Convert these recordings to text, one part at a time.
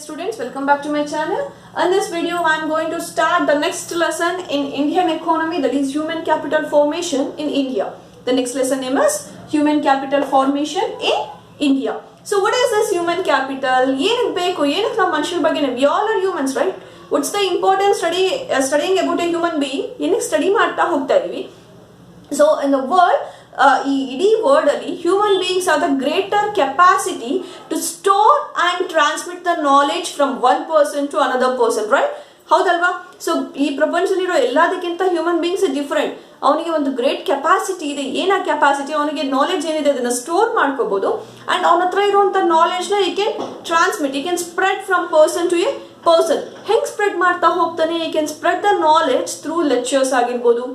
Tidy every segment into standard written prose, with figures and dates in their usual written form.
students, welcome back to my channel. In this video I am going to start the next lesson in Indian economy, that is human capital formation in India. The next lesson name is human capital formation in India. So what is this human capital? We all are humans, right? What's the important studying about a human being? Study so in the world, human beings have the greater capacity to store and transmit the knowledge from one person to another person, right? ಹೌದಲ್ವಾ? So ಈ ಪ್ರಪಂಚದಲ್ಲಿರೋ ಎಲ್ಲದಕ್ಕಿಂತ human beings different. ಅವನಿಗೆ ಒಂದು great capacity ಇದೆ. ಏನ capacity? ಅವನಿಗೆ knowledge ಏನಿದೆ ಅದನ್ನ ಸ್ಟೋರ್ ಮಾಡ್ಕೋಬಹುದು ಅಂಡ್ ಅವನ ಹತ್ರ ಇರುವಂತ ನಾಲೆಡ್ಜ್ ನ he can transmit, he can spread from person to a person. ಹೆಂಗ್ ಸ್ಪ್ರೆಡ್ ಮಾಡ್ತಾ ಹೋಗ್ತಾನೆ? He can spread the knowledge through lectures ಆಗಿರ್ಬೋದು,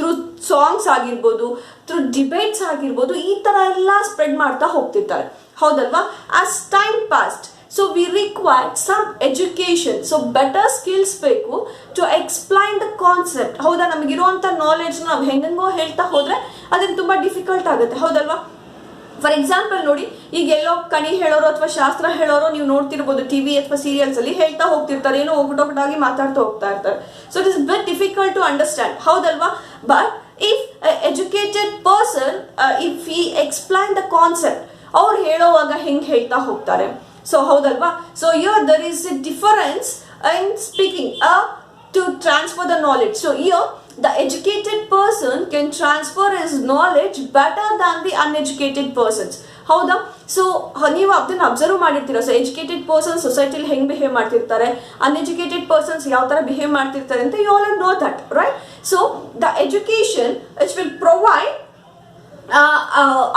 ಥ್ರೂ ಸಾಂಗ್ಸ್ ಆಗಿರ್ಬೋದು, ಥ್ರೂ ಡಿಬೇಟ್ಸ್ ಆಗಿರ್ಬೋದು, ಈ ತರ ಎಲ್ಲ ಸ್ಪ್ರೆಡ್ ಮಾಡ್ತಾ ಹೋಗ್ತಿರ್ತಾರೆ. ಹೌದಲ್ವಾ? As time passed, so we require some education, so better skills ಬೇಕು to explain the concept. ಹೌದಾ? ನಮಗಿರುವಂತ ನಾಲೆಡ್ಜ್ ನಾವು ಹೆಂಗೋ ಹೇಳ್ತಾ ಹೋದ್ರೆ ಅದನ್ನ ತುಂಬಾ ಡಿಫಿಕಲ್ಟ್ ಆಗುತ್ತೆ. ಹೌದಲ್ವಾ? ಫಾರ್ ಎಕ್ಸಾಂಪಲ್ ನೋಡಿ, ಈಗ ಎಲ್ಲೋ ಕಣಿ ಹೇಳೋರು ಅಥವಾ ಶಾಸ್ತ್ರ ಹೇಳೋರು ನೀವು ನೋಡ್ತಿರ್ಬೋದು ಟಿವಿ ಅಥವಾ ಸೀರಿಯಲ್ಸ್ ಅಲ್ಲಿ ಹೇಳ್ತಾ ಹೋಗ್ತಿರ್ತಾರೆ, ಏನೋ ಒಗ್ಗಟೊಗ್ಗಟಾಗಿ ಮಾತಾಡ್ತಾ ಹೋಗ್ತಾ ಇರ್ತಾರೆ. So it is very difficult to understand. ಹೌದಲ್ವಾ? But if educated person if he explain the concept, ಅವ್ರು ಹೇಳೋವಾಗ ಹೆಂಗ್ ಹೇಳ್ತಾ ಹೋಗ್ತಾರೆ. So ಹೌದಲ್ವಾ? So here there is a difference in speaking to transfer the knowledge. So here the educated person can transfer his knowledge better than the uneducated persons. ಹೌದಾ? So ನೀವು ಅದನ್ನ observe ಮಾಡಿರ್ತೀರ. So educated person ಸೊಸೈಟಿಲಿ ಹೆಂಗ್ behave ಮಾಡ್ತಿರ್ತಾರೆ, uneducated persons ಯಾವ ತರ behave ಮಾಡ್ತಿರ್ತಾರೆ ಅಂತ you all know that, right? So the education which will provide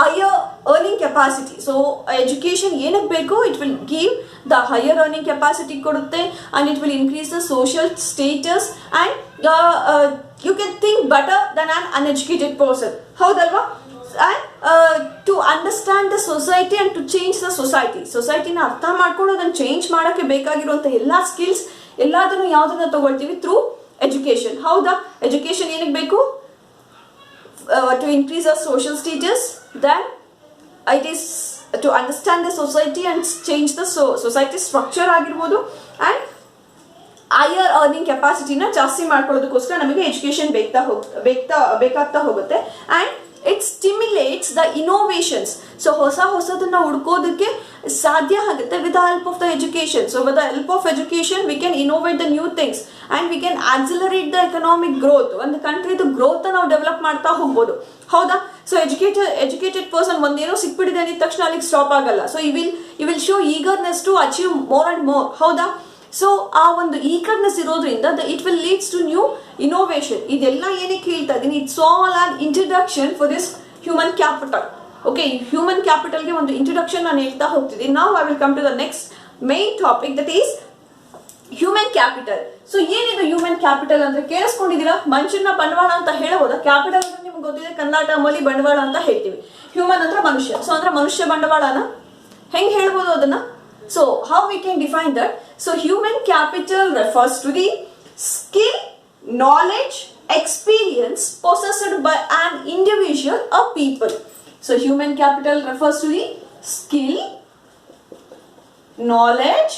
higher earning capacity. So education ಏನಕ್ಕೆ ಬೇಕು? It will give the higher earning capacity ಕೊಡುತ್ತೆ and it will increase the social status and you can think better than an uneducated person. ಹೌದಲ್ವಾ? And to understand the society and to change the society. ಸೊಸೈಟಿನ ಅರ್ಥ ಮಾಡ್ಕೊಂಡು ಅದನ್ನು change ಮಾಡೋಕ್ಕೆ ಬೇಕಾಗಿರುವಂಥ ಎಲ್ಲ skills ಎಲ್ಲದನ್ನು ಯಾವುದನ್ನ ತಗೊಳ್ತೀವಿ? Through education. ಹೌದಾ? ಎಜುಕೇಶನ್ ಏನಕ್ಕೆ ಬೇಕು? To increase our social status, then it is to understand the society and change the society structure ಆಗಿರ್ಬೋದು and higher earning capacity ನ ಜಾಸ್ತಿ ಮಾಡ್ಕೊಳ್ಳೋದಕ್ಕೋಸ್ಕರ ನಮಗೆ ಎಜುಕೇಶನ್ ಬೇಕಾಗ್ತಾ ಹೋಗುತ್ತೆ and it stimulates the innovations. So ಹೊಸದನ್ನ ಹುಡ್ಕೋದಕ್ಕೆ ಸಾಧ್ಯ ಆಗುತ್ತೆ with the help of the education. So with the help of education we can innovate the new things and we can accelerate the economic growth. ಒಂದು ಕಂಟ್ರಿದು growth ನಾವು develop ಮಾಡ್ತಾ ಹೋಗ್ಬೋದು. ಹೌದಾ? So educated person ಒಂದೇನೋ ಸಿಕ್ಬಿಟ್ಟಿದೆ ಅಂದಿದ ತಕ್ಷಣ ಅಲ್ಲಿಗೆ ಸ್ಟಾಪ್ ಆಗಲ್ಲ. So you will show eagerness to achieve more and more. ಹೌದಾ? ಸೊ ಆ ಒಂದು ಈಗರ್ನೆಸ್ ಇರೋದ್ರಿಂದ it will leads to new innovation. ಇದೆಲ್ಲ ಏನಕ್ಕೆ ಹೇಳ್ತಾ ಇದ್ದೀನಿ? It's all on introduction for this human capital. Okay, human ಕ್ಯಾಪಿಟಲ್ಗೆ ಒಂದು ಇಂಟ್ರಡಕ್ಷನ್ ನಾನು ಹೇಳ್ತಾ ಹೋಗ್ತಿದ್ದೀನಿ. Now I will come to the next main topic, that is human capital. So ಏನಿದು ಹ್ಯೂಮನ್ ಕ್ಯಾಪಿಟಲ್ ಅಂದ್ರೆ ಕೇಳಿಸ್ಕೊಂಡಿದ್ದೀರಾ? ಮನುಷ್ಯನ ಬಂಡವಾಳ ಅಂತ ಹೇಳಬಹುದಾ? ಕ್ಯಾಪಿಟಲ್ ಅಂದ್ರೆ ನಿಮ್ಗೆ ಗೊತ್ತಿದೆ, ಕನ್ನಡ ಟರ್ಮಲ್ಲಿ ಬಂಡವಾಳ ಅಂತ ಹೇಳ್ತೀವಿ. ಹ್ಯೂಮನ್ ಅಂದ್ರೆ ಮನುಷ್ಯ. ಸೊ ಅಂದ್ರೆ ಮನುಷ್ಯ ಬಂಡವಾಳನ ಹೆಂಗ್ ಹೇಳ್ಬೋದು ಅದನ್ನ? So how we can define that? So human capital refers to the skill, knowledge, experience possessed by an individual or people. So human capital refers to the skill, knowledge,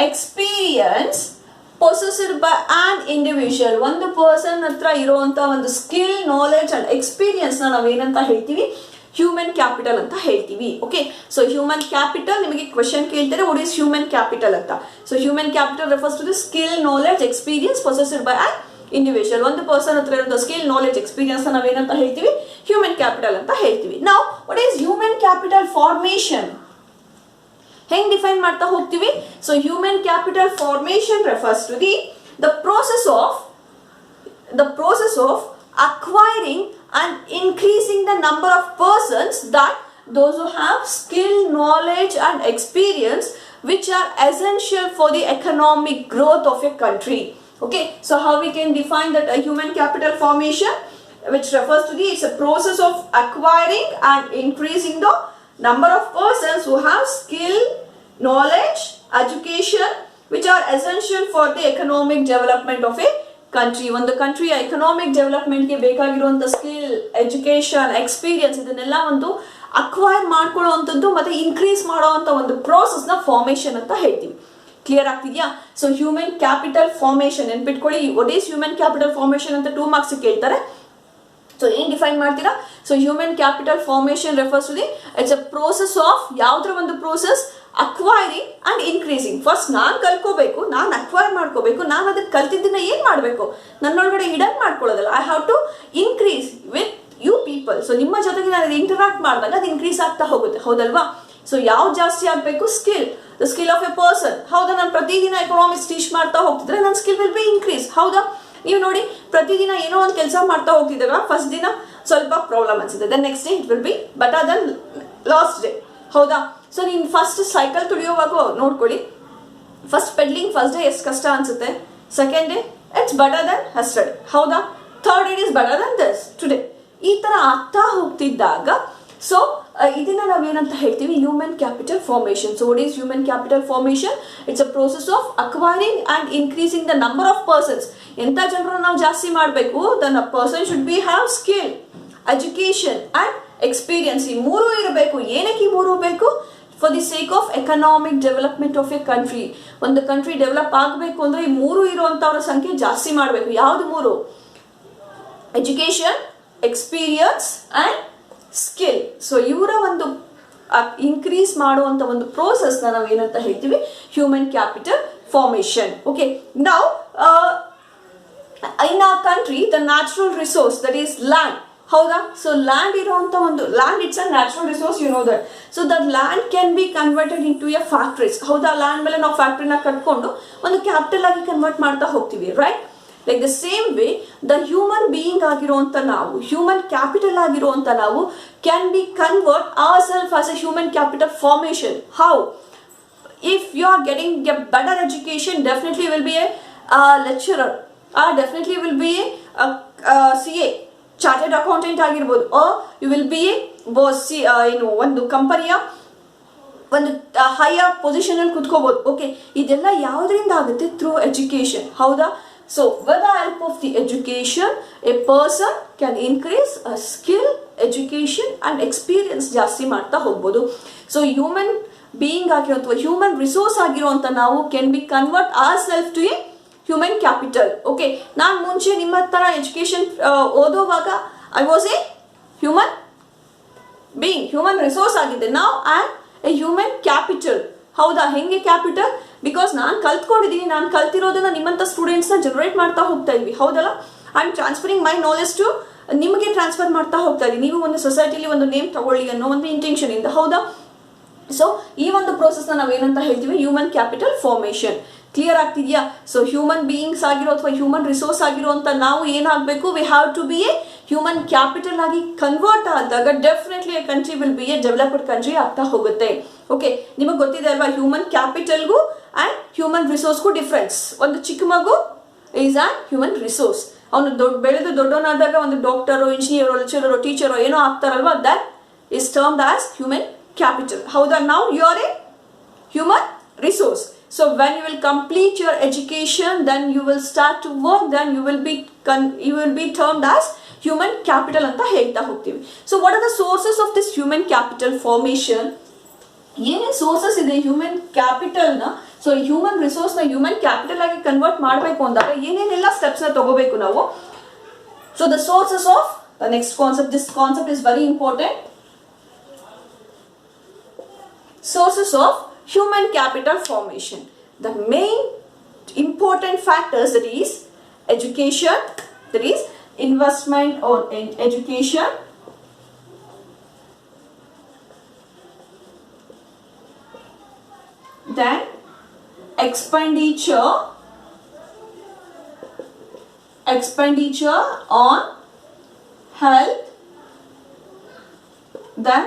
experience possessed by an individual. ಒಂದು person ಹತ್ರ ಇರುವಂತ ಒಂದು skill, knowledge and experience ನಾವು ಏನಂತ ಹೇಳ್ತೀವಿ? Human capital ಅಂತ ಹೇಳ್ತೀವಿ. Okay, so human capital ನಿಮಗೆ ಕ್ವೆಶನ್ ಕೇಳ್ತಾರೆ, ವಾಟ್ ಈಸ್ ಹ್ಯೂಮನ್ ಕ್ಯಾಪಿಟಲ್ ಅಂತ. So human capital refers to the skill, knowledge, experience possessed by an individual. ಒಂದು ಪರ್ಸನ್ ಹತ್ರ ಇರುವಂತ ಸ್ಕಿಲ್, ನಾಲೆಡ್ಜ್, ಎಕ್ಸ್ಪೀರಿಯನ್ಸ್ ನಾವೇನಂತ ಹೇಳ್ತೀವಿ? ಹ್ಯೂಮನ್ ಕ್ಯಾಪಿಟಲ್ ಅಂತ ಹೇಳ್ತೀವಿ. Now what is human capital formation? ಹೆಂಗ್ ಡಿಫೈನ್ ಮಾಡ್ತಾ ಹೋಗ್ತೀವಿ? So human capital formation refers to the process of acquiring and increasing the number of persons, that those who have skill, knowledge and experience which are essential for the economic growth of a country. Okay, so how we can define that a human capital formation, which refers to it's a process of acquiring and increasing the number of persons who have skill, knowledge, education which are essential for the economic development of a country. ಒಂದು ಕಂಟ್ರಿಯ economic ಡೆವಲಪ್ಮೆಂಟ್ಗೆ ಬೇಕಾಗಿರುವಂಥ skill, education, experience ಇದನ್ನೆಲ್ಲ ಒಂದು acquire ಮಾಡ್ಕೊಳ್ಳೋವಂಥದ್ದು ಮತ್ತೆ increase ಮಾಡೋವಂಥ ಒಂದು ಪ್ರೋಸೆಸ್ನ formation ಅಂತ ಹೇಳ್ತೀವಿ. Clear ಆಗ್ತಿದ್ಯಾ? ಸೊ ಹ್ಯೂಮನ್ ಕ್ಯಾಪಿಟಲ್ ಫಾರ್ಮೇಷನ್ ನೆನ್ಪಿಟ್ಕೊಳ್ಳಿ. What is human capital formation ಅಂತ 2 ಮಾರ್ಕ್ಸ್ ಕೇಳ್ತಾರೆ. ಸೊ ಏನ್ ಡಿಫೈನ್ ಮಾಡ್ತೀರಾ? So human capital formation refers to the it's a process of ಯಾವ್ದ್ರ ಒಂದು process acquiring and increasing. First ನಾನು ಕಲ್ಕೋಬೇಕು, ನಾನು ಅಕ್ವೈರ್ ಮಾಡ್ಕೋಬೇಕು, ನಾನು ಅದಕ್ಕೆ ಕಲ್ತಿದ್ದನ್ನ ಏನ್ ಮಾಡಬೇಕು, ನನ್ನೊಳಗಡೆ ಹಿಡನ್ ಮಾಡ್ಕೊಳ್ಳೋದಲ್ಲ. I have to increase with you people. So ನಿಮ್ಮ ಜೊತೆಗೆ ನಾನು ಇಂಟರಾಕ್ಟ್ ಮಾಡಿದಾಗ ಅದು ಇನ್ಕ್ರೀಸ್ ಆಗ್ತಾ ಹೋಗುತ್ತೆ, ಹೌದಲ್ವಾ? ಸೊ ಯಾವ್ದು ಜಾಸ್ತಿ ಆಗಬೇಕು? Skill, the skill of A person. ಹೌದಾ? ನಾನು ಪ್ರತಿದಿನ ಎಕನಾಮಿಕ್ಸ್ ಟೀಚ್ ಮಾಡ್ತಾ ಹೋಗ್ತಿದ್ರೆ ನನ್ನ ಸ್ಕಿಲ್ ವಿಲ್ ಬಿ ಇನ್ಕ್ರೀಸ್. ಹೌದಾ? ನೀವು ನೋಡಿ, ಪ್ರತಿದಿನ ಏನೋ ಒಂದು ಕೆಲಸ ಮಾಡ್ತಾ ಹೋಗ್ತಿದ್ದಾಗ ಫಸ್ಟ್ ದಿನ ಸ್ವಲ್ಪ ಪ್ರಾಬ್ಲಮ್ ಅನ್ಸುತ್ತೆ, then next day it will be better than last day. ಹೌದಾ? ಸೊ ನೀನು ಫಸ್ಟ್ ಸೈಕಲ್ ತುಳಿಯೋವಾಗ ನೋಡ್ಕೊಳ್ಳಿ, ಫಸ್ಟ್ ಪೆಡ್ಲಿಂಗ್ ಫಸ್ಟ್ ಡೇ ಎಷ್ಟು ಕಷ್ಟ ಅನ್ಸುತ್ತೆ, second day it's better than yesterday. ಹೌದಾ? Third day is better than this today. ಈ ತರ ಆಗ್ತಾ ಹೋಗ್ತಿದ್ದಾಗ ಸೊ ಇದನ್ನ ನಾವೇನಂತ ಹೇಳ್ತೀವಿ? Human capital formation. So what is human capital formation? It's a process of acquiring and increasing the number of persons. ಎಂಥ ಜನರನ್ನು ನಾವು ಜಾಸ್ತಿ ಮಾಡಬೇಕು? The person should be have skill, education and experience. ಈ 3 ಇರಬೇಕು. ಏನಕ್ಕೆ ಈ 3 ಬೇಕು? For the sake of economic development of A country. ಒಂದು ಕಂಟ್ರಿ ಡೆವಲಪ್ ಆಗಬೇಕು ಅಂದ್ರೆ ಈ 3 ಇರುವಂತವರ ಸಂಖ್ಯೆ ಜಾಸ್ತಿ ಮಾಡಬೇಕು. ಯಾವ್ದು 3? Education, experience and skill. So ಇವರ ಒಂದು ಇನ್ಕ್ರೀಸ್ ಮಾಡುವಂತ ಒಂದು ಪ್ರೋಸೆಸ್ ನಾವು ಏನಂತ ಹೇಳ್ತೀವಿ? Human capital formation. ಓಕೆ, ನಾವು in our country the natural resource that is land. ಹೌದಾ? ಸೊ ಲ್ಯಾಂಡ್ ಇರುವಂತ ಒಂದು land it's a natural resource, you know that. So that land can be converted into a factories. ಹೌದಾ? Land ಮೇಲೆ ನಾವು ಫ್ಯಾಕ್ಟ್ರಿನ ಕಟ್ಕೊಂಡು ಒಂದು capital ಆಗಿ convert ಮಾಡ್ತಾ ಹೋಗ್ತೀವಿ, right? Like the same way the human being ಆಗಿರುವಂತ ನಾವು, ಹ್ಯೂಮನ್ ಕ್ಯಾಪಿಟಲ್ ಆಗಿರುವಂತ ನಾವು can be convert our self as A human capital formation. How? if you are getting a better education, definitely will be a lecturer, or definitely will be a CA, chartered accountant ಆಗಿರಬಹುದು, or you will be a boss, ಒಂದು ಕಂಪನಿಯ ಒಂದು higher position ಅಲ್ಲಿ ಕುತ್ಕೋಬಹುದು. Okay, ಇದೆಲ್ಲ ಯಾವುದರಿಂದ ಆಗುತ್ತೆ? Through education. ಹೌದಾ? So with the help of the education a person can increase a skill, education and experience ಜಾಸ್ತಿ ಮಾಡ್ತಾ ಹೋಗ್ಬೋದು. ಸೊ ಹ್ಯೂಮನ್ ಬೀಯಿಂಗ್ ಆಗಿರುವಂಥ ಹ್ಯೂಮನ್ ರಿಸೋರ್ಸ್ ಆಗಿರುವಂಥ ನಾವು can be convert our self to a human capital. Okay, ನಾನು ಮುಂಚೆ ನಿಮ್ಮ ಥರ ಎಜುಕೇಶನ್ ಓದೋವಾಗ I was a human being, human resource ಆಗಿದ್ದೆ. ನಾವು I am a human capital. ಹೌದಾ? ಹೆಂಗೆ ಕ್ಯಾಪಿಟಲ್? ಬಿಕಾಸ್ ನಾನು ಕಲ್ತ್ಕೊಂಡಿದ್ದೀನಿ, ನಾನು ಕಲ್ತಿರೋದನ್ನ ನಿಮ್ಮಂಥ ಸ್ಟೂಡೆಂಟ್ಸ್ನ ಜನರೇಟ್ ಮಾಡ್ತಾ ಹೋಗ್ತಾ ಇದ್ವಿ. ಹೌದಲ್ಲ? I am transferring my knowledge to ನಿಮಗೆ ಟ್ರಾನ್ಸ್ಫರ್ ಮಾಡ್ತಾ ಹೋಗ್ತಾ ಇದ್ದೀನಿ. ನೀವು ಒಂದು ಸೊಸೈಟಿಲಿ ಒಂದು ನೇಮ್ ತಗೊಳ್ಳಿ ಅನ್ನೋ ಒಂದು ಇಂಟೆನ್ಷನ್ ಇಂದ. ಹೌದಾ? ಸೊ ಈ ಒಂದು ಪ್ರೋಸೆಸ್ನ ನಾವು ಏನಂತ ಹೇಳ್ತೀವಿ? Human capital formation. ಕ್ಲಿಯರ್ ಆಗ್ತಿದೆಯಾ? ಸೊ ಹ್ಯೂಮನ್ ಬೀಯಿಂಗ್ಸ್ ಆಗಿರೋ ಅಥವಾ ಹ್ಯೂಮನ್ ರಿಸೋರ್ಸ್ ಆಗಿರುವಂತ ನಾವು ಏನಾಗಬೇಕು? We have to be a human capital ಆಗಿ ಕನ್ವರ್ಟ್ ಆದಾಗ definitely a country will be a developed country ಆಗ್ತಾ ಹೋಗುತ್ತೆ. ಓಕೆ, ನಿಮಗೆ ಗೊತ್ತಿದೆ ಅಲ್ವಾ ಹ್ಯೂಮನ್ ಕ್ಯಾಪಿಟಲ್ಗೂ ಅಂಡ್ ಹ್ಯೂಮನ್ ರಿಸೋರ್ಸ್ಗೂ ಡಿಫ್ರೆನ್ಸ್. ಒಂದು ಚಿಕ್ಕ ಮಗು ಈಸ್ ಆನ್ ಹ್ಯೂಮನ್ ರಿಸೋರ್ಸ್. ಅವನು ಬೆಳೆದು ದೊಡ್ಡವನಾದಾಗ ಒಂದು ಡಾಕ್ಟರೋ, ಇಂಜಿನಿಯರೋ, ಲೆಕ್ಚರರೋ, ಟೀಚರೋ ಏನೋ ಆಗ್ತಾರಲ್ವಾ, that is termed as human capital. How that now you are a human resource. So when you will complete your education, then you will start to work, then you will be termed as human capital anta ಹೇಳ್ತಾ ಹೋಗ್ತೀವಿ. So what are the sources of this human capital formation? ಏನೇನು sources ಇದೆ human capital ನ? So human resource ನ human capital ಆಗಿ convert ಮಾಡಬೇಕು ಅಂದಾಗ ಏನೇನೆಲ್ಲ ಸ್ಟೆಪ್ಸ್ ನ ತಗೋಬೇಕು ನಾವು? So the sources of the next concept, this concept is very important. Sources of human capital formation. The main important factors, that is education, that is investment in education, then expenditure on health, then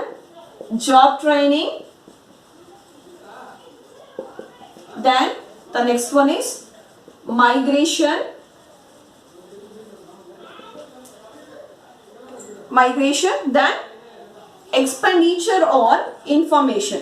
job training, then the next one is migration, then expenditure on information,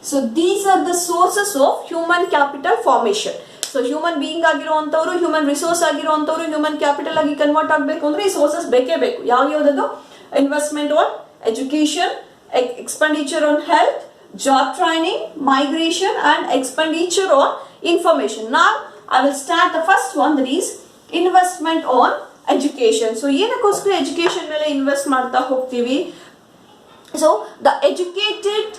So these are the sources of human capital formation. So human being ಆಗಿರುವಂತವ್ರು, human resource ಆಗಿರುವಂತವ್ರು human capital ಆಗಿ convert ಆಗಬೇಕು ಅಂದ್ರೆ resources ಬೇಕೇ ಬೇಕು. ಯಾವ್ದು? Investment on education, expenditure on health, job training, migration and expenditure on information. Now I will start the first one, that is investment on education. So ಏನಕ್ಕೋಸ್ಕರ education ಮೇಲೆ invest ಮಾಡ್ತಾ ಹೋಗ್ತೀವಿ? So the educated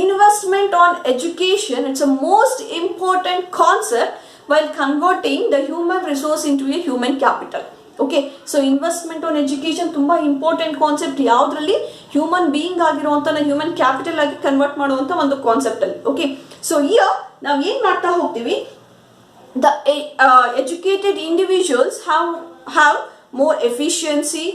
investment on education, it's a most important concept while converting the human resource into a human capital. Okay, so investment on education ತುಂಬಾ important concept. ಯಾವುದ್ರಲ್ಲಿ? Human being ಆಗಿರುವಂತ human capital ಆಗಿ convert ಮಾಡುವಂತ ಒಂದು concept ಅಲ್ಲಿ. Okay, so here ನಾವು ಏನ್ ಮಾಡ್ತಾ ಹೋಗ್ತೀವಿ? The educated individuals have more efficiency,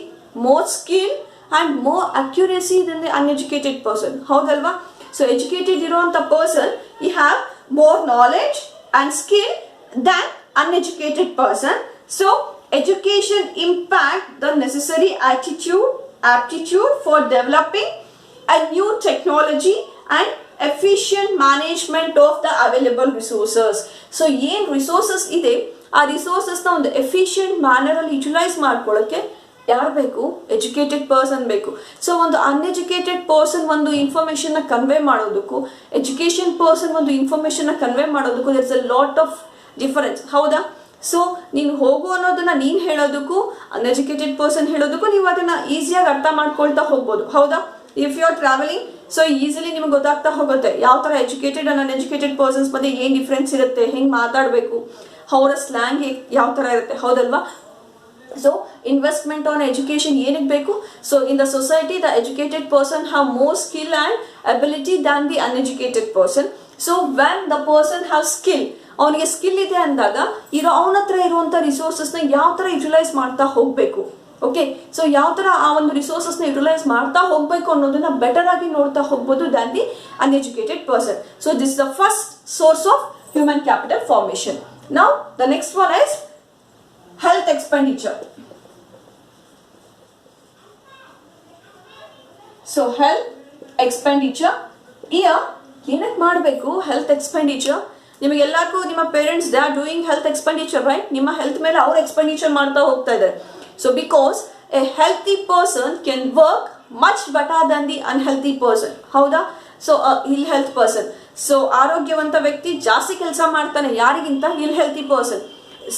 more skill and more accuracy than the uneducated person. ಹೌದಲ್ವಾ? ಸೊ ಎಜುಕೇಟೆಡ್ ಇರುವಂತ person he have more knowledge and skill than uneducated person. So education impact the necessary aptitude for developing a new technology and efficient management of the available resources. So ಏನ್ resources ಇದೆ ಆ ರಿಸೋರ್ಸಸ್ನ ಒಂದು efficient manner ಅಲ್ಲಿ utilise ಮಾಡ್ಕೊಳ್ಳೋಕ್ಕೆ ಯಾರು ಬೇಕು? Educated person ಬೇಕು. So ಒಂದು ಅನ್ಎಜುಕೇಟೆಡ್ ಪರ್ಸನ್ ಒಂದು ಇನ್ಫಾರ್ಮೇಶನ್ ನ ಕನ್ವೆ ಮಾಡೋದಕ್ಕೂ ಎಜುಕೇಶನ್ ಪರ್ಸನ್ ಒಂದು ಇನ್ಫಾರ್ಮೇಶನ್ ನ ಕನ್ವೆ ಮಾಡೋದಕ್ಕೂ there is a lot of difference. ಹೌದಾ? ಸೊ ನೀನು ಹೋಗು ಅನ್ನೋದನ್ನ ನೀನು ಹೇಳೋದಕ್ಕೂ ಅನ್ಎಜುಕೇಟೆಡ್ ಪರ್ಸನ್ ಹೇಳೋದಕ್ಕೂ ನೀವು ಅದನ್ನ ಈಸಿಯಾಗಿ ಅರ್ಥ ಮಾಡ್ಕೊಳ್ತಾ ಹೋಗ್ಬೋದು. ಹೌದಾ? If you are travelling, so easily ನಿಮ್ಗೆ ಗೊತ್ತಾಗ್ತಾ ಹೋಗುತ್ತೆ ಯಾವ ತರ ಎಜುಕೇಟೆಡ್ ಅಂಡ್ ಅನ್ಎಜುಕೇಟೆಡ್ ಪರ್ಸನ್ಸ್ ಮಧ್ಯೆ ಏನ್ ಡಿಫ್ರೆನ್ಸ್ ಇರುತ್ತೆ, ಹೆಂಗ್ ಮಾತಾಡಬೇಕು, ಅವರ ಸ್ಲ್ಯಾಂಗ್ ಯಾವ ತರ ಇರುತ್ತೆ. ಹೌದಲ್ವಾ? ಸೊ ಇನ್ವೆಸ್ಟ್ಮೆಂಟ್ ಆನ್ ಎಜುಕೇಶನ್ ಏನಕ್ಕೆ ಬೇಕು? So in the society the educated person have more skill and ability than the uneducated person. So when the person have skill, ಅವನಿಗೆ ಸ್ಕಿಲ್ ಇದೆ ಅಂದಾಗ ಅವನ ಹತ್ರ ಇರುವಂತ ರಿಸೋರ್ಸಸ್ ನ ಯಾವ ತರ ಯುಟಿಲೈಸ್ ಮಾಡ್ತಾ ಹೋಗ್ಬೇಕು. ಓಕೆ, ಸೊ ಯಾವ ತರ ಆ ಒಂದು ರಿಸೋರ್ಸಸ್ ನ ಯುಟಿಲೈಸ್ ಮಾಡ್ತಾ ಹೋಗ್ಬೇಕು ಅನ್ನೋದನ್ನ ಬೆಟರ್ ಆಗಿ ನೋಡ್ತಾ ಹೋಗ್ಬೋದು than the uneducated person. So this is the first source of human capital formation. Now the next one is health expenditure. So health expenditure ಏನಕ್ಕೆ ಮಾಡಬೇಕು? ಹೆಲ್ತ್ ಎಕ್ಸ್ಪೆಂಡಿಚರ್ ನಿಮಗೆಲ್ಲರಿಗೂ ನಿಮ್ಮ parents they are doing health expenditure, right? ನಿಮ್ಮ health ಮೇಲೆ ಅವ್ರು expenditure ಮಾಡ್ತಾ ಹೋಗ್ತಾ ಇದ್ದಾರೆ. So because A healthy person can work much better than the unhealthy person. ಹೌದಾ? ಸೊ ಇಲ್ ಹೆಲ್ತ್ ಪರ್ಸನ್, ಸೊ ಆರೋಗ್ಯವಂತ ವ್ಯಕ್ತಿ ಜಾಸ್ತಿ ಕೆಲಸ ಮಾಡ್ತಾನೆ ಯಾರಿಗಿಂತ ill healthy person.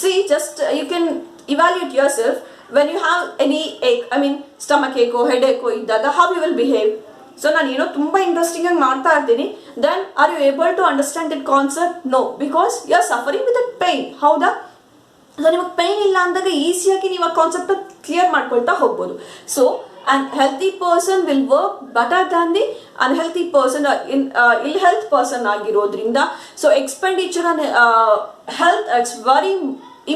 See just you can evaluate yourself when you have any ache, I mean stomach ಏಕೋ head ಏಕೋ ಇದ್ದಾಗ how you will behave. So ನಾನು ಏನೋ ತುಂಬಾ ಇಂಟ್ರೆಸ್ಟಿಂಗ್ ಆಗಿ ಮಾಡ್ತಾ ಇರ್ತೀನಿ, then are you able to understand that concept? No, because you are suffering with that pain. ಹೌದಾ? ಸೊ ನಿಮಗೆ ಪೈನ್ ಇಲ್ಲ ಅಂದಾಗ ಈಸಿಯಾಗಿ ನೀವು ಆ ಕಾನ್ಸೆಪ್ಟ್ ಕ್ಲಿಯರ್ ಮಾಡ್ಕೊಳ್ತಾ ಹೋಗ್ಬೋದು. So an healthy person will work better than the unhealthy person, ill health person ಆಗಿರೋದ್ರಿಂದ. So expenditure on health it's very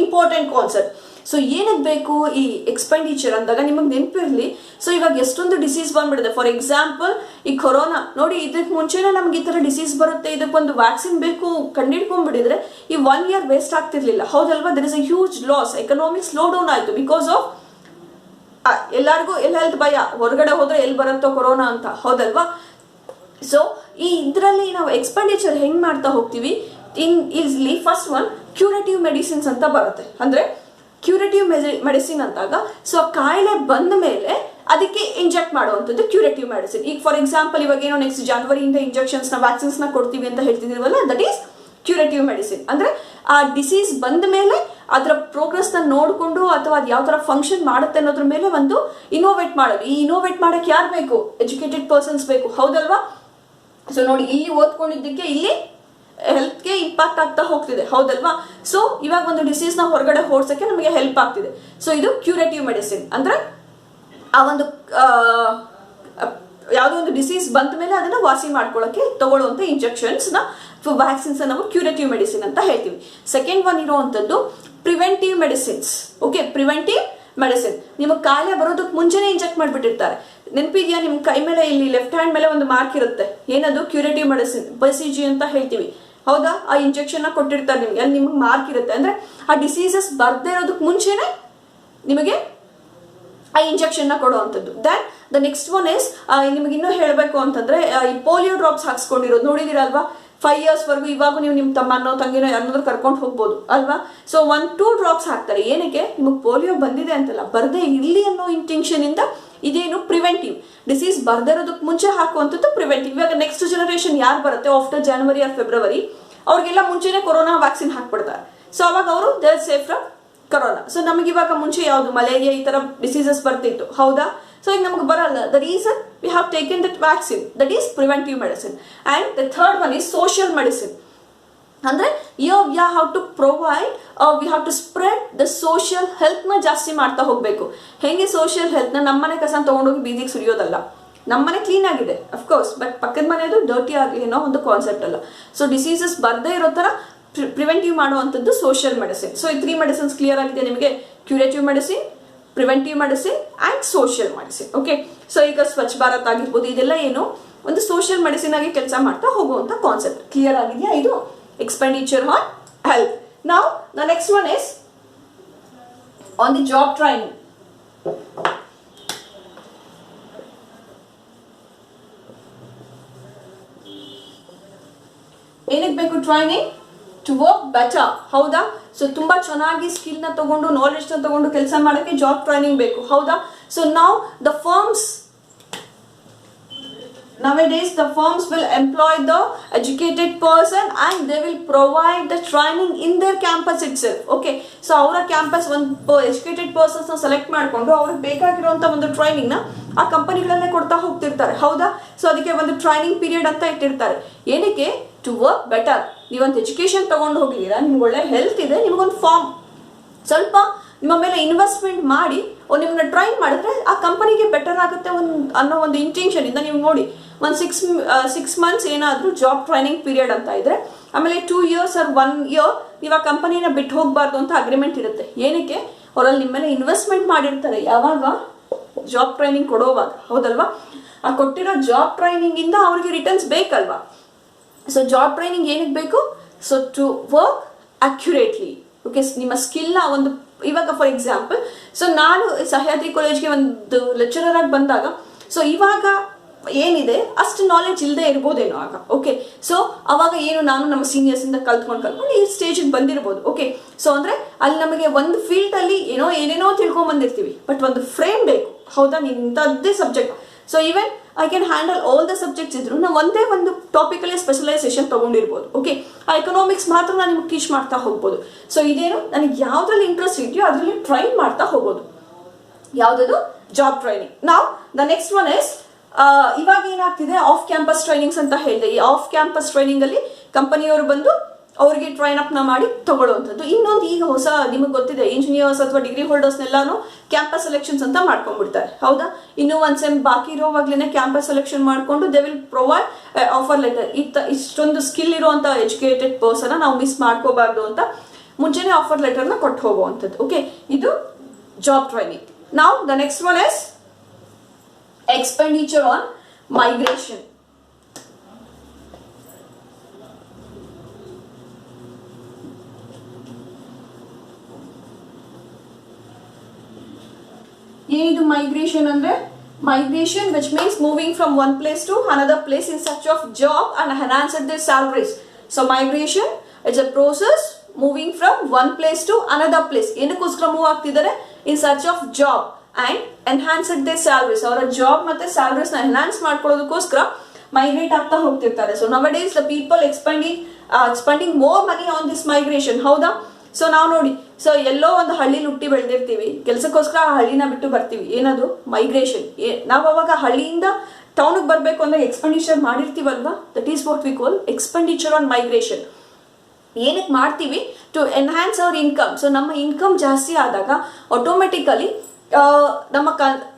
important concept. So ಏನಕ್ಕೆ ಬೇಕು ಈ ಎಕ್ಸ್ಪೆಂಡಿಚರ್ ಅಂದಾಗ ನಿಮಗೆ ನೆನಪಿರಲಿ. ಸೊ ಇವಾಗ ಎಷ್ಟೊಂದು ಡಿಸೀಸ್ ಬಂದ್ಬಿಡಿದೆ. ಫಾರ್ ಎಕ್ಸಾಂಪಲ್ ಈ ಕೊರೋನಾ ನೋಡಿ, ಇದಕ್ಕೆ ಮುಂಚೆನೇ ನಮ್ಗೆ ಈ ಥರ ಡಿಸೀಸ್ ಬರುತ್ತೆ, ಇದಕ್ಕೊಂದು ವ್ಯಾಕ್ಸಿನ್ ಬೇಕು ಕಂಡಿಡ್ಕೊಂಡ್ಬಿಟ್ಟಿದ್ರೆ ಈ 1 year ವೇಸ್ಟ್ ಆಗ್ತಿರ್ಲಿಲ್ಲ. ಹೌದಲ್ವಾ? There is a huge loss, economic slow down ಆಯಿತು ಬಿಕಾಸ್ ಆಫ್ ಎಲ್ಲರಿಗೂ ಹೆಲ್ತ್ ಭಯ, ಹೊರಗಡೆ ಹೋದ್ರೆ ಎಲ್ಲಿ ಬರುತ್ತೋ ಕೊರೋನಾ ಅಂತ. ಹೌದಲ್ವಾ? ಸೊ ಈ ಇದರಲ್ಲಿ ನಾವು ಎಕ್ಸ್ಪೆಂಡಿಚರ್ ಹೆಂಗ್ ಮಾಡ್ತಾ ಹೋಗ್ತೀವಿ easily. First one curative medicines ಅಂತ ಬರುತ್ತೆ. ಅಂದ್ರೆ ಕ್ಯೂರೇಟಿವ್ ಮೆಡಿಸಿನ್ ಅಂತಾಗ ಸೊ ಕಾಯಿಲೆ ಬಂದ ಮೇಲೆ ಅದಕ್ಕೆ ಇಂಜೆಕ್ಟ್ ಮಾಡುವಂಥದ್ದು ಕ್ಯೂರೇಟಿವ್ ಮೆಡಿಸಿನ್. ಈಗ ಫಾರ್ ಎಕ್ಸಾಂಪಲ್ ಇವಾಗ ಏನೋ ನೆಕ್ಸ್ಟ್ ಜನವರಿಯಿಂದ ಇಂಜೆಕ್ಷನ್ಸ್ನ ವ್ಯಾಕ್ಸಿನ್ಸ್ನ ಕೊಡ್ತೀವಿ ಅಂತ ಹೇಳ್ತಿದ್ದೀವಲ್ಲ, ದಟ್ ಈಸ್ ಕ್ಯೂರೇಟಿವ್ ಮೆಡಿಸಿನ್. ಅಂದ್ರೆ ಆ ಡಿಸೀಸ್ ಬಂದ ಮೇಲೆ ಅದರ ಪ್ರೋಗ್ರೆಸ್ನ ನೋಡಿಕೊಂಡು ಅಥವಾ ಅದು ಯಾವ ಥರ ಫಂಕ್ಷನ್ ಮಾಡುತ್ತೆ ಅನ್ನೋದ್ರ ಮೇಲೆ ಒಂದು ಇನೋವೇಟ್ ಮಾಡೋದು. ಈ ಇನೋವೇಟ್ ಮಾಡೋಕ್ಕೆ ಯಾರು ಬೇಕು? ಎಜುಕೇಟೆಡ್ ಪರ್ಸನ್ಸ್ ಬೇಕು. ಹೌದಲ್ವಾ? ಸೊ ನೋಡಿ, ಇಲ್ಲಿ ಓದ್ಕೊಂಡಿದ್ದಕ್ಕೆ ಇಲ್ಲಿ ಹೆಲ್ತ್ಗೆ ಇಂಪ್ಯಾಕ್ಟ್ ಆಗ್ತಾ ಹೋಗ್ತಿದೆ. ಹೌದಲ್ವಾ? ಸೊ ಇವಾಗ ಒಂದು ಡಿಸೀಸ್ನ ಹೊರಗಡೆ ಓಡಿಸೋಕ್ಕೆ ನಮಗೆ ಹೆಲ್ಪ್ ಆಗ್ತಿದೆ. ಸೊ ಇದು ಕ್ಯೂರೇಟಿವ್ ಮೆಡಿಸಿನ್. ಅಂದ್ರೆ ಆ ಒಂದು ಯಾವುದೋ ಒಂದು ಡಿಸೀಸ್ ಬಂದ ಮೇಲೆ ಅದನ್ನ ವಾಸಿ ಮಾಡ್ಕೊಳ್ಳೋಕೆ ತಗೊಳ್ಳುವಂಥ ಇಂಜೆಕ್ಷನ್ಸ್ನ ವ್ಯಾಕ್ಸಿನ್ಸ್ ನಾವು ಕ್ಯೂರೇಟಿವ್ ಮೆಡಿಸಿನ್ ಅಂತ ಹೇಳ್ತೀವಿ. ಸೆಕೆಂಡ್ ಒನ್ ಇರುವಂಥದ್ದು preventive medicines. Okay, preventive medicine ನಿಮಗೆ ಕಾಯಿಲೆ ಬರೋದಕ್ಕೆ ಮುಂಚೆನೇ ಇಂಜೆಕ್ಟ್ ಮಾಡಿಬಿಟ್ಟಿರ್ತಾರೆ. ನೆನಪಿದೆಯಾ? ನಿಮ್ಮ ಕೈ ಮೇಲೆ ಇಲ್ಲಿ ಲೆಫ್ಟ್ ಹ್ಯಾಂಡ್ ಮೇಲೆ ಒಂದು ಮಾರ್ಕ್ ಇರುತ್ತೆ, ಏನದು? ಕ್ಯೂರೇಟಿವ್ ಮೆಡಿಸಿನ್, BCG ಅಂತ ಹೇಳ್ತೀವಿ. ಹೌದಾ? ಆ ಇಂಜೆಕ್ಷನ್ ಕೊಟ್ಟಿರ್ತಾರೆ ನಿಮಗೆ, ಅಲ್ಲಿ ನಿಮಗೆ ಮಾರ್ಕ್ ಇರುತ್ತೆ. ಅಂದ್ರೆ ಆ ಡಿಸೀಸಸ್ ಬರ್ದೇ ಇರೋದಕ್ಕೆ ಮುಂಚೆನೆ ನಿಮಗೆ ಆ ಇಂಜೆಕ್ಷನ್ ಕೊಡುವಂಥದ್ದು. Then the next one is ನಿಮಗೆ ಇನ್ನೂ ಹೇಳಬೇಕು ಅಂತಂದ್ರೆ ಈ ಪೋಲಿಯೋ ಡ್ರಾಪ್ಸ್ ಹಾಕ್ಸ್ಕೊಂಡಿರೋದು ನೋಡಿದಿರಲ್ವಾ? 5 years ವರೆಗೂ ಇವಾಗ ನೀವು ನಿಮ್ಮ ತಮ್ಮನೋ ತಂಗಿನೋ ಯಾರನ್ನಾದ್ರೂ ಕರ್ಕೊಂಡು ಹೋಗ್ಬೋದು ಅಲ್ವಾ. ಸೊ 1-2 ಡ್ರಾಪ್ಸ್ ಹಾಕ್ತಾರೆ. ಏನಕ್ಕೆ? ನಿಮಗೆ ಪೋಲಿಯೋ ಬಂದಿದೆ ಅಂತಲ್ಲ, ಬರದೇ ಇರಲಿ ಅನ್ನೋ ಇಂಟೆನ್ಷನ್ ಇಂದ. ಇದೇನು ಪ್ರಿವೆಂಟಿವ್. ಡಿಸೀಸ್ ಬರ್ದಿರೋದಕ್ಕೆ ಮುಂಚೆ ಹಾಕುವಂಥದ್ದು ಪ್ರಿವೆಂಟಿವ್. ಇವಾಗ ನೆಕ್ಸ್ಟ್ ಜನರೇಷನ್ ಯಾರು ಬರುತ್ತೆ ಆಫ್ಟರ್ ಜನವರಿ ಆರ್ ಫೆಬ್ರವರಿ, ಅವ್ರಿಗೆಲ್ಲ ಮುಂಚೆನೆ ಕೊರೋನಾ ವ್ಯಾಕ್ಸಿನ್ ಹಾಕ್ಬಿಡ್ತಾರೆ. ಸೊ ಅವಾಗ ಅವರು they are safe from corona. So ನಮಗೆ ಇವಾಗ ಮುಂಚೆ ಯಾವುದು ಮಲೇರಿಯಾ ಈ ತರ ಡಿಸೀಸಸ್ ಬರ್ತಿತ್ತು, ಹೌದಾ? ಸೊ ಈಗ ನಮಗೆ ಬರಲ್ಲ. The reason we have taken that vaccine, that is preventive medicine. And the third one is social medicine. ಅಂದ್ರೆ you have to provide, we have to spread the social health ನ ಜಾಸ್ತಿ ಮಾಡ್ತಾ ಹೋಗ್ಬೇಕು. ಹೆಂಗೆ ಸೋಷಿಯಲ್ ಹೆಲ್ತ್ ನ ನಮ್ಮನೆ ಕಸ ತಗೊಂಡೋಗಿ ಬೀದಿಗೆ ಸುರಿಯೋದಲ್ಲ. ನಮ್ಮನೆ ಕ್ಲೀನ್ ಆಗಿದೆ ಅಫ್ಕೋರ್ಸ್, ಬಟ್ ಪಕ್ಕದ ಮನೆಯದು ಡರ್ಟಿ ಆಗಲಿ ಅನ್ನೋ ಒಂದು ಕಾನ್ಸೆಪ್ಟ್ ಅಲ್ಲ. ಸೊ ಡಿಸೀಸಸ್ ಬರ್ದೇ ಇರೋ ತರ ಪ್ರಿವೆಂಟಿವ್ ಮಾಡುವಂಥದ್ದು ಸೋಷಿಯಲ್ ಮೆಡಿಸಿನ್. ಸೊ ಈ 3 ಮೆಡಿಸಿನ್ಸ್ ಕ್ಲಿಯರ್ ಆಗಿದೆ ನಿಮಗೆ: curative medicine, preventive medicine and social medicine. Okay, so ಈಗ ಸ್ವಚ್ಛ ಭಾರತ್ ಆಗಿರ್ಬೋದು, ಇದೆಲ್ಲ ಏನು ಒಂದು ಸೋಷಿಯಲ್ ಮೆಡಿಸಿನ್ ಆಗಿ ಕೆಲಸ ಮಾಡ್ತಾ ಹೋಗುವಂತ ಕಾನ್ಸೆಪ್ಟ್. ಕ್ಲಿಯರ್ ಆಗಿದೆಯಾ? ಇದು expenditure on health. Now the next one is on the job training. ಏನಕ್ಕೆ ಬೇಕು ಟ್ರೈನಿಂಗ್? ಟು ವರ್ಕ್ ಬೆಟರ್, ಹೌದಾ? ಸೊ ತುಂಬಾ ಚೆನ್ನಾಗಿ ಸ್ಕಿಲ್ ನ ತಗೊಂಡು, ನಾಲೆಡ್ಜ್ ನ ತಗೊಂಡು ಕೆಲಸ ಮಾಡೋಕೆ ಜಾಬ್ ಟ್ರೈನಿಂಗ್ ಬೇಕು, ಹೌದಾ? So now the firms nowadays the firms will employ the educated person and they will provide the training in their campus itself. Okay, so ಅವರ ಕ್ಯಾಂಪಸ್ ಒಂದು ಎಜುಕೇಟೆಡ್ ಪರ್ಸನ್ಸ್ ನ ಸೆಲೆಕ್ಟ್ ಮಾಡಿಕೊಂಡು ಅವ್ರಿಗೆ ಬೇಕಾಗಿರುವಂತ ಒಂದು ಟ್ರೈನಿಂಗ್ ನ ಆ ಕಂಪನಿಗಳನ್ನೇ ಕೊಡ್ತಾ ಹೋಗ್ತಿರ್ತಾರೆ, ಹೌದಾ? ಸೊ ಅದಕ್ಕೆ ಒಂದು ಟ್ರೈನಿಂಗ್ ಪೀರಿಯಡ್ ಅಂತ ಇಟ್ಟಿರ್ತಾರೆ. ಏನಕ್ಕೆ? To work better. ನೀವೊಂದು ಎಜುಕೇಶನ್ ತಗೊಂಡು ಹೋಗಿದ್ದೀರಾ, ನಿಮ್ಗೆ ಒಳ್ಳೆ ಹೆಲ್ತ್ ಇದೆ, ನಿಮಗೊಂದು ಫಾರ್ಮ್ ಸ್ವಲ್ಪ ನಿಮ್ಮ ಮೇಲೆ ಇನ್ವೆಸ್ಟ್ಮೆಂಟ್ ಮಾಡಿ ನಿಮ್ಮನ್ನ ಟ್ರೈನ್ ಮಾಡಿದ್ರೆ ಆ ಕಂಪನಿಗೆ ಬೆಟರ್ ಆಗುತ್ತೆ ಅನ್ನೋ ಒಂದು ಇಂಟೆನ್ಷನ್ ಇಂದ ನೀವು ನೋಡಿ ಒಂದು 6 months ಏನಾದರೂ ಜಾಬ್ ಟ್ರೈನಿಂಗ್ ಪೀರಿಯಡ್ ಅಂತ ಇದ್ರೆ, ಆಮೇಲೆ 2 years or 1 year ನೀವು ಆ ಕಂಪನಿನ ಬಿಟ್ಟು ಹೋಗಬಾರ್ದು ಅಂತ ಅಗ್ರಿಮೆಂಟ್ ಇರುತ್ತೆ. ಏನಕ್ಕೆ? ಅವರಲ್ಲಿ ನಿಮ್ಮ ಮೇಲೆ ಇನ್ವೆಸ್ಟ್ಮೆಂಟ್ ಮಾಡಿರ್ತಾರೆ. ಯಾವಾಗ? ಜಾಬ್ ಟ್ರೈನಿಂಗ್ ಕೊಡೋವಾಗ, ಹೌದಲ್ವಾ? ಆ ಕೊಟ್ಟಿರೋ ಜಾಬ್ ಟ್ರೈನಿಂಗ್ ಇಂದ ಅವ್ರಿಗೆ ರಿಟರ್ನ್ಸ್ ಬೇಕಲ್ವಾ? ಸೊ ಜಾಬ್ ಟ್ರೈನಿಂಗ್ ಏನಕ್ಕೆ ಬೇಕು? So to work accurately. Okay, ನಿಮ್ಮ ಸ್ಕಿಲ್ನ ಒಂದು, ಇವಾಗ ಫಾರ್ ಎಕ್ಸಾಂಪಲ್, ಸೊ ನಾನು ಸಹ್ಯಾದ್ರಿ ಕಾಲೇಜ್ಗೆ ಒಂದು ಲೆಕ್ಚರರ್ ಆಗಿ ಬಂದಾಗ, ಸೊ ಇವಾಗ ಏನಿದೆ ಅಷ್ಟು ನಾಲೆಡ್ಜ್ ಇಲ್ಲದೆ ಇರ್ಬೋದೇನೋ ಆಗ. ಓಕೆ, ಸೊ ಅವಾಗ ಏನು ನಾನು ನಮ್ಮ ಸೀನಿಯರ್ಸ್ ಇಂದ ಕಲ್ತ್ಕೊಂಡು ಈ ಸ್ಟೇಜಿಗೆ ಬಂದಿರ್ಬೋದು. ಓಕೆ, ಸೊ ಅಂದ್ರೆ ಅಲ್ಲಿ ನಮಗೆ ಒಂದು ಫೀಲ್ಡ್ ಅಲ್ಲಿ ಏನೇನೋ ತಿಳ್ಕೊಂಡ್ ಬಂದಿರ್ತೀವಿ, ಬಟ್ ಒಂದು ಫ್ರೇಮ್ ಬೇಕು, ಹೌದಾ? ನೀನು ಇಂಥದ್ದೇ subject, so even I can handle all the subjects ಇದ್ರು ನಾವು ಒಂದೇ ಒಂದು ಟಾಪಿಕಲ್ಲಿ ಸ್ಪೆಷಲೈಸೇಷನ್ ತಗೊಂಡಿರ್ಬೋದು. ಓಕೆ, ಆ ಎಕನಾಮಿಕ್ಸ್ ಮಾತ್ರ ನಾನು ನಿಮ್ಗೆ ಟೀಚ್ ಮಾಡ್ತಾ ಹೋಗ್ಬೋದು. ಸೊ ಇದೇನು, ನನಗೆ ಯಾವ್ದ್ರಲ್ಲಿ ಇಂಟ್ರೆಸ್ಟ್ ಇದೆಯೋ ಅದರಲ್ಲಿ ಟ್ರೈನ್ ಮಾಡ್ತಾ ಹೋಗ್ಬೋದು. ಯಾವ್ದದು? Job training. ನಾವು ದ ನೆಕ್ಸ್ಟ್ ಒನ್ ಇಸ್, ಇವಾಗ ಏನಾಗ್ತಿದೆ, ಆಫ್ ಕ್ಯಾಂಪಸ್ ಟ್ರೈನಿಂಗ್ಸ್ ಅಂತ ಹೇಳಿದೆ. ಈ ಆಫ್ ಕ್ಯಾಂಪಸ್ ಟ್ರೈನಿಂಗ್ ಅಲ್ಲಿ ಕಂಪನಿಯವರು ಬಂದು ಅವ್ರಿಗೆ ಟ್ರೈನ್ ಅಪ್ ನ ಮಾಡಿ ತಗೊಳ್ಳುವಂಥದ್ದು. ಇನ್ನೊಂದು ಈಗ ಹೊಸ, ನಿಮಗೆ ಗೊತ್ತಿದೆ, ಇಂಜಿನಿಯರ್ಸ್ ಅಥವಾ ಡಿಗ್ರಿ ಹೋಲ್ಡರ್ಸ್ನೆಲ್ಲಾನು ಕ್ಯಾಂಪಸ್ ಸೆಲೆಕ್ಷನ್ಸ್ ಅಂತ ಮಾಡ್ಕೊಂಡ್ಬಿಡ್ತಾರೆ, ಹೌದಾ? ಇನ್ನು ಒಂದು ಸೆಮ್ ಬಾಕಿ ಇರೋವಾಗ್ಲೇನೆ ಕ್ಯಾಂಪಸ್ ಸೆಲೆಕ್ಷನ್ ಮಾಡ್ಕೊಂಡು they will provide offer letter. ಇಷ್ಟೊಂದು ಸ್ಕಿಲ್ ಇರುವಂತ ಎಜುಕೇಟೆಡ್ ಪರ್ಸನ್ ನಾವು ಮಿಸ್ ಮಾಡ್ಕೋಬಾರ್ದು ಅಂತ ಮುಂಚೆನೆ ಆಫರ್ ಲೆಟರ್ನ ಕೊಟ್ಟು ಹೋಗುವಂಥದ್ದು. ಓಕೆ, ಇದು ಜಾಬ್ ಟ್ರೈನಿಂಗ್. ನಾವು the next one is expenditure on migration. ಏನಿದು ಮೈಗ್ರೇಷನ್ ಅಂದ್ರೆ? Migration which means moving from one place to another place in search of job and enhance their salaries. So migration is a process moving from one place to another place. ಏನಕ್ಕೋಸ್ಕರ move ಆಗ್ತಿದ್ದಾರೆ? in search of job and enhance their salaries. ಅವರ job ಮತ್ತೆ salaries ನ enhance ಮಾಡ್ಕೊಳ್ಳೋದಕ್ಕೋಸ್ಕರ migrate ಆಗ್ತಾ ಹೋಗ್ತಿರ್ತಾರೆ. So nowadays the people expending more money on this migration, ಹೌದಾ? So ನಾವು ನೋಡಿ, ಸೊ ಎಲ್ಲೋ ಒಂದು ಹಳ್ಳಿಲಿ ಹುಟ್ಟಿ ಬೆಳೆದಿರ್ತೀವಿ, ಕೆಲಸಕ್ಕೋಸ್ಕರ ಆ ಹಳ್ಳಿನ ಬಿಟ್ಟು ಬರ್ತೀವಿ. ಏನದು? ಮೈಗ್ರೇಷನ್. ನಾವು ಅವಾಗ ಹಳ್ಳಿಯಿಂದ ಟೌನ್ಗೆ ಬರಬೇಕು ಅಂದ್ರೆ ಎಕ್ಸ್ಪೆಂಡಿಚರ್ ಮಾಡಿರ್ತೀವಲ್ವಾ, that is what we call expenditure on migration. ಏನಕ್ಕೆ ಮಾಡ್ತೀವಿ? To enhance our income. So ನಮ್ಮ ಇನ್ಕಮ್ ಜಾಸ್ತಿ ಆದಾಗ ಆಟೋಮೆಟಿಕಲಿ ನಮ್ಮ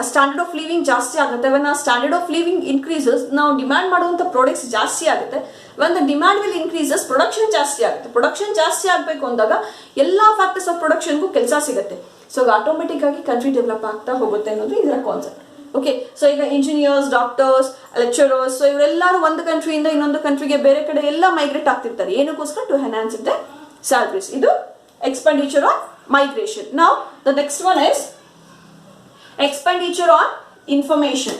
ಸ್ಟ್ಯಾಂಡರ್ಡ್ ಆಫ್ ಲಿವಿಂಗ್ ಜಾಸ್ತಿ ಆಗುತ್ತೆ. ವೆನ್ ಆ ಸ್ಟ್ಯಾಂಡರ್ಡ್ ಆಫ್ ಲಿವಿಂಗ್ ಇನ್ಕ್ರೀಸಸ್, ನಾವು ಡಿಮ್ಯಾಂಡ್ ಮಾಡುವಂಥ ಪ್ರಾಡಕ್ಟ್ಸ್ ಜಾಸ್ತಿ ಆಗುತ್ತೆ. When the demand will increases, production ಜಾಸ್ತಿ ಆಗುತ್ತೆ. ಪ್ರೊಡಕ್ಷನ್ ಜಾಸ್ತಿ ಆಗಬೇಕು ಅಂದಾಗ ಎಲ್ಲ ಫ್ಯಾಕ್ಟರ್ಸ್ ಆಫ್ ಪ್ರೊಡಕ್ಷನ್ಗೂ ಕೆಲಸ ಸಿಗುತ್ತೆ. ಸೊ ಆಟೋಮೆಟಿಕ್ ಆಗಿ ಕಂಟ್ರಿ ಡೆವಲಪ್ ಆಗ್ತಾ ಹೋಗುತ್ತೆ ಅನ್ನೋದು ಇದರ ಕಾನ್ಸೆಪ್ಟ್. ಓಕೆ, ಸೊ ಈಗ ಇಂಜಿನಿಯರ್ಸ್, ಡಾಕ್ಟರ್ಸ್, ಲೆಕ್ಚರರ್ಸ್, ಸೊ ಇವರೆಲ್ಲರೂ ಒಂದು ಕಂಟ್ರಿಯಿಂದ ಇನ್ನೊಂದು ಕಂಟ್ರಿಗೆ ಬೇರೆ ಕಡೆ ಎಲ್ಲ ಮೈಗ್ರೇಟ್ ಆಗ್ತಿರ್ತಾರೆ. ಏನಕ್ಕೋಸ್ಕರ? To enhance the salaries. ಇದು expenditure on migration. Now the next one is expenditure on information.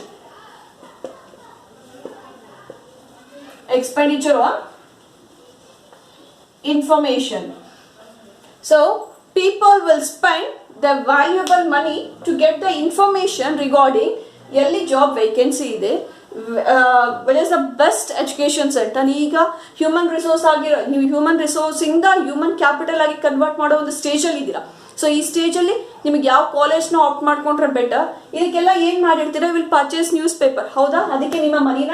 Expenditure on information. So people will spend the valuable money to get the information regarding ಎಲ್ಲಿ job vacancy ಇದೆ, where is the best education centre. ಈಗ human resource ಆಗಿರೋ, ನೀವು human ರಿಸೋರ್ಸಿಂದ human capital ಆಗಿ convert ಮಾಡೋ ಒಂದು ಸ್ಟೇಜಲ್ಲಿ ಇದ್ದೀರಾ. ಸೊ ಈ ಸ್ಟೇಜಲ್ಲಿ ನಿಮಗೆ ಯಾವ ಕಾಲೇಜ್ನ ಆಪ್ಟ್ ಮಾಡ್ಕೊಂಡ್ರೆ ಬೆಟರ್, ಇದಕ್ಕೆಲ್ಲ ಏನು ಮಾಡಿರ್ತೀರಾ, ವಿಲ್ ಪರ್ಚೇಸ್ ನ್ಯೂಸ್ ಪೇಪರ್, ಹೌದಾ? ಅದಕ್ಕೆ ನಿಮ್ಮ ಮನಿನ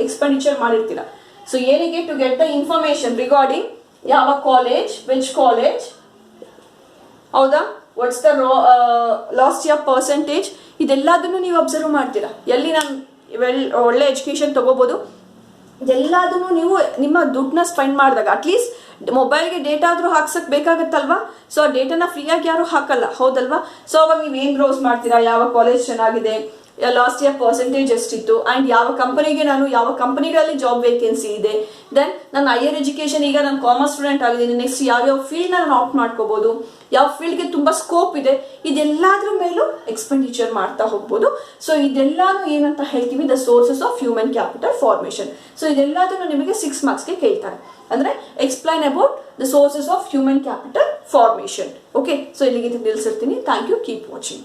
ಎಕ್ಸ್ಪೆಂಡಿಚರ್ ಮಾಡಿರ್ತೀರಾ. ಸೊ ಏನಿಗೆ, to get the information regarding ಯಾವ ಕಾಲೇಜ್, ವಿಚ್ ಕಾಲೇಜ್, ಹೌದಾ, what's the last year percentage, ಇದೆಲ್ಲದನ್ನು ನೀವು ಅಬ್ಸರ್ವ್ ಮಾಡ್ತೀರಾ. ಎಲ್ಲಿ ನಾನು ಒಳ್ಳೆ ಎಜುಕೇಷನ್ ತೊಗೋಬೋದು, ಇದೆಲ್ಲದನ್ನು ನೀವು ನಿಮ್ಮ ದುಡ್ಡನ್ನ ಸ್ಪೆಂಡ್ ಮಾಡಿದಾಗ ಅಟ್ಲೀಸ್ಟ್ ಮೊಬೈಲ್ಗೆ ಡೇಟಾ ಆದರೂ ಹಾಕ್ಸಕ್ಕೆ ಬೇಕಾಗತ್ತಲ್ವಾ. ಸೊ ಆ ಡೇಟಾನ ಫ್ರೀಯಾಗಿ ಯಾರೂ ಹಾಕಲ್ಲ, ಹೌದಲ್ವಾ? ಸೊ ಅವಾಗ ನೀವು ಏನು ಬ್ರೌಸ್ ಮಾಡ್ತೀರಾ, ಯಾವ ಕಾಲೇಜ್ ಚೆನ್ನಾಗಿದೆ, ಲಾಸ್ಟ್ ಇಯರ್ ಪರ್ಸೆಂಟೇಜ್ ಎಷ್ಟಿತ್ತು, ಆ್ಯಂಡ್ ಯಾವ ಕಂಪನಿಗೆ ಯಾವ ಕಂಪನಿಗಳಲ್ಲಿ ಜಾಬ್ ವೇಕೆನ್ಸಿ ಇದೆ, ದೆನ್ ನನ್ನ ಹೈಯರ್ ಎಜುಕೇಷನ್, ಈಗ ನಾನು ಕಾಮರ್ಸ್ ಸ್ಟೂಡೆಂಟ್ ಆಗಿದ್ದೀನಿ, ನೆಕ್ಸ್ಟ್ ಯಾವ್ಯಾವ ಫೀಲ್ಡ್ನ ನಾನು ಆಪ್ಟ್ ಮಾಡ್ಕೋಬೋದು, ಯಾವ ಫೀಲ್ಡ್ಗೆ ತುಂಬ ಸ್ಕೋಪ್ ಇದೆ, ಇದೆಲ್ಲದ್ರ ಮೇಲೂ ಎಕ್ಸ್ಪೆಂಡಿಚರ್ ಮಾಡ್ತಾ ಹೋಗ್ಬೋದು. ಸೊ ಇದೆಲ್ಲಾನು ಏನಂತ ಹೇಳ್ತೀವಿ, the sources of human capital formation. So ಇದೆಲ್ಲದನ್ನು ನಿಮಗೆ 6 ಮಾರ್ಕ್ಸ್ಗೆ ಕೇಳ್ತಾರೆ. ಅಂದರೆ explain about the sources of human capital formation. Okay, so ಇಲ್ಲಿಗೆ ನಿಲ್ಲಿಸಿರ್ತೀನಿ. Thank you, keep watching.